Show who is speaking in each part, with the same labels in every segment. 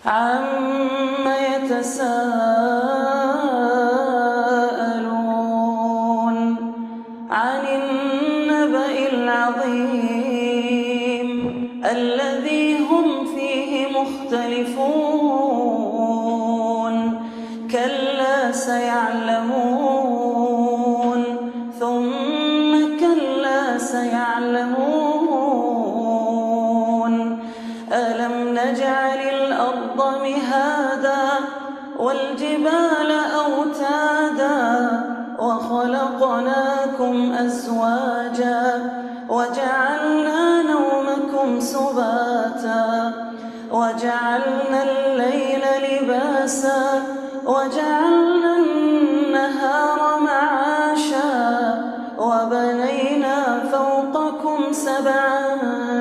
Speaker 1: عَمَّ يَتَسَاءَلُونَ عَنِ النَّبَإِ الْعَظِيمِ الَّذِي هُمْ فِيهِ مُخْتَلِفُونَ كَلَّا سَيَعْلَمُونَ ثُمَّ كَلَّا سَيَعْلَمُونَ أَلَمْ نَجْعَلِ الْأَرْضَ مِهَادًا وَالْجِبَالَ أَوْتَادًا وَخَلَقْنَاكُمْ أَزْوَاجًا وَجَعَلْنَا نَوْمَكُمْ سُبَاتًا وَجَعَلْنَا اللَّيْلَ لِبَاسًا وَجَعَلْنَا النَّهَارَ مَعَاشًا وَبَنَيْنَا فَوْقَكُمْ سَبْعًا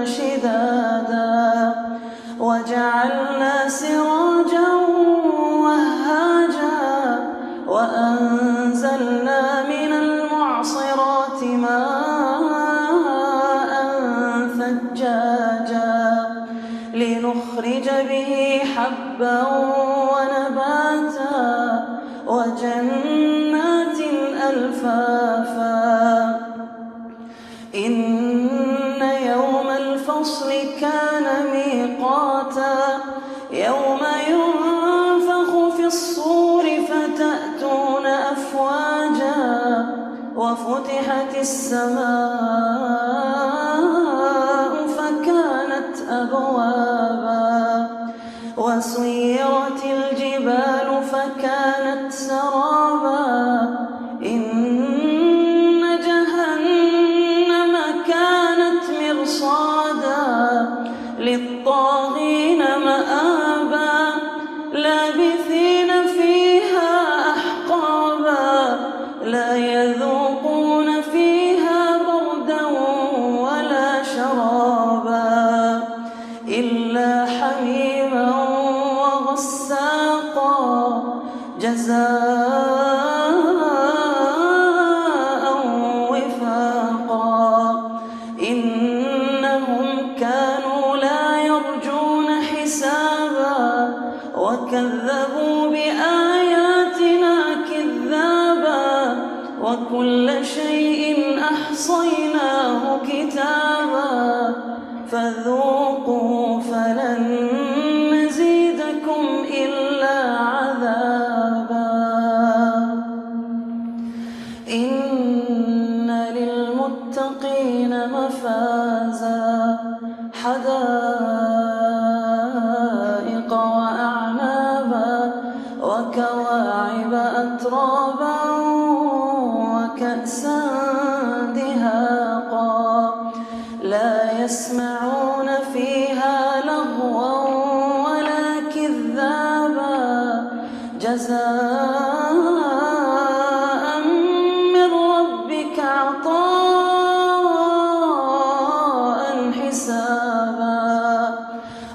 Speaker 1: شِدَادًا وَجَعَلْنَا سِرَاجًا وَهَّاجًا وَأَنزَلْنَا مِنَ الْمُعْصِرَاتِ مَاءً ثَجَّاجًا لِنُخْرِجَ بِهِ حَبًّا وَنَبَاتًا وَجَنَّاتٍ أَلْفَافًا إِنَّ يَوْمَ الْفَصْلِ كَانَ مِيقَاتًا يَوْمَ يُنفَخُ فِي الصُّورِ فَتَأْتُونَ أَفْوَاجًا وَفُتِحَتِ السَّمَاءُ فَكَانَتْ أَبْوَابًا وَسُيِّرَتِ الْجِبَالُ فَكَانَتْ سَرَابًا إِنَّ جَهَنَّمَ كَانَتْ مِرْصَادًا لِلطَّاغِينَ مَآبًا لَابِثِينَ فِيهَا أَحْقَابًا لَا يَذُوقُونَ فِيهَا بَرْدًا وَلَا شَرَابًا إِلَّا حَمِيمًا وَغَسَّاقًا جَزَاءً وِفَاقًا إِنَّهُمْ كَانُوا لَا يَرْجُونَ حِسَابًا وَكَذَّبُوا بِآيَاتِنَا كِذَّابًا وَكُلَّ شَيْءٍ أَحْصَيْنَاهُ كِتَابًا فَذُوقُوا فَلَن نَّزِيدَكُمْ إِلَّا عَذَابًا إِنَّ لِلْمُتَّقِينَ مَفَازًا حَدَائِقَ وَأَعْنَابًا وَكَوَاعِبَ أَتْرَابًا وَكَأْسًا دِهَاقًا لَا يَسْمَعُونَ فِيهَا لَغْوًا وَلَا كِذَّابًا جَزَاءً مِّن رَّبِّكَ عَطَاءً حِسَابًا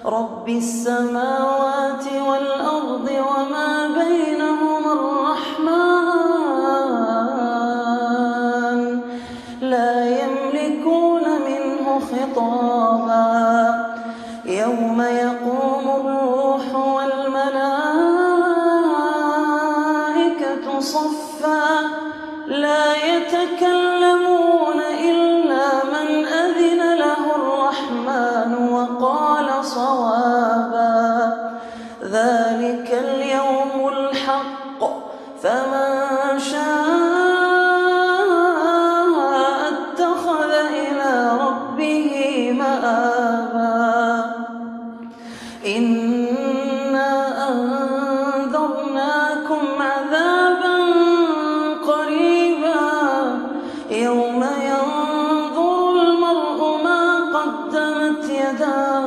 Speaker 1: رَّبِّ السَّمَاوَاتِ وَالْأَرْضِ وَمَا بَيْنَهُمَا الرَّحْمَٰنُ لَا يَمْلِكُونَ مِنْهُ خِطَابًا يَوْمَ يَقُومُ الرُّوحُ وَالْمَلَائِكَةُ صَفًّا لَا يَتَكَلَّمُونَ إِلَّا مَنْ أَذِنَ لَهُ الرَّحْمَٰنُ وَقَالَ صَوَابًا ذَلِكَ الْيَوْمُ الْحَقُّ فَمَن شَاءَ اتَّخَذَ إِلَىٰ رَبِّهِ مَآبًا إِنَّا أَنذَرْنَاكُمْ عَذَابًا قَرِيبًا يَوْمَ يَنظُرُ الْمَرْءُ مَا قَدَّمَتْ يَدَاهُ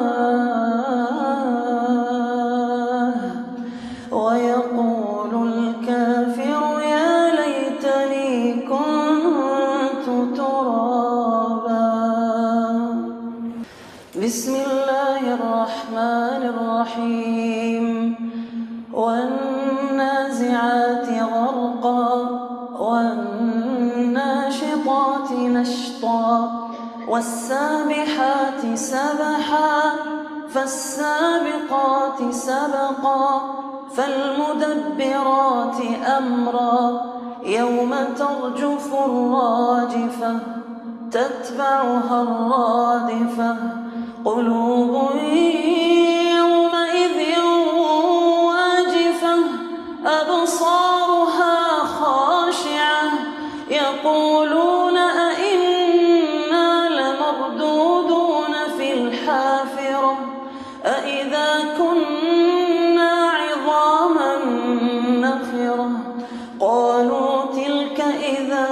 Speaker 1: وَيَقُولُ الْكَافِرُ يَا لَيْتَنِي كُنتُ تُرَابًا بسم الله الرحمن الرحيم وَالنَّازِعَاتِ غَرْقًا وَالنَّاشِطَاتِ نَشْطًا وَالسَّابِحَاتِ سَبْحًا فالسابقات سبقا فالمدبرات أمرا يوم ترجف الراجفة تتبعها الرادفة قلوب يومئذ واجفة أبصارها خاشعة يقولون أئنا لمردودون في الحافرة أئذا كنا عظاما نخرة قالوا تلك إذا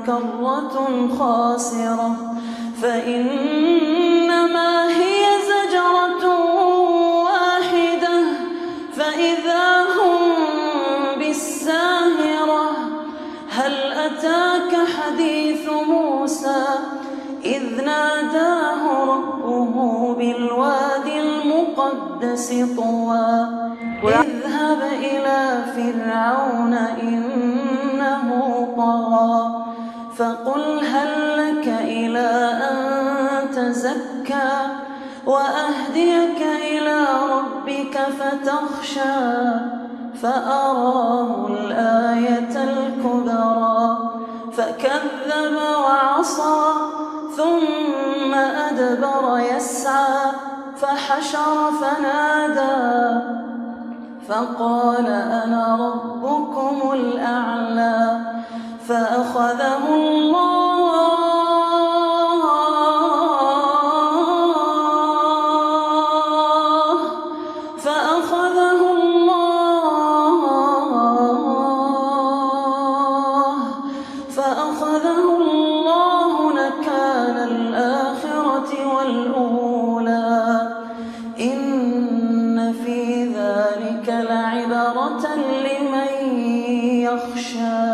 Speaker 1: كرة خاسرة فإنما هي زجرة واحدة فإذا هم بالساهرة هل أتاك حديث موسى إذ ناداه ربه بالوادي المقدس طوى اذهب إلى فرعون إنه طغى فقل هل لك إلى أن تزكى وأهديك إلى ربك فتخشى فأراه الآية الكبرى فكذب وعصى ثم أدبر يسعى فحشر فنادى فقال أنا ربكم الأعلى فأخذه الله نكال الآخرة والأولى إن في ذلك لعبرة لمن يخشى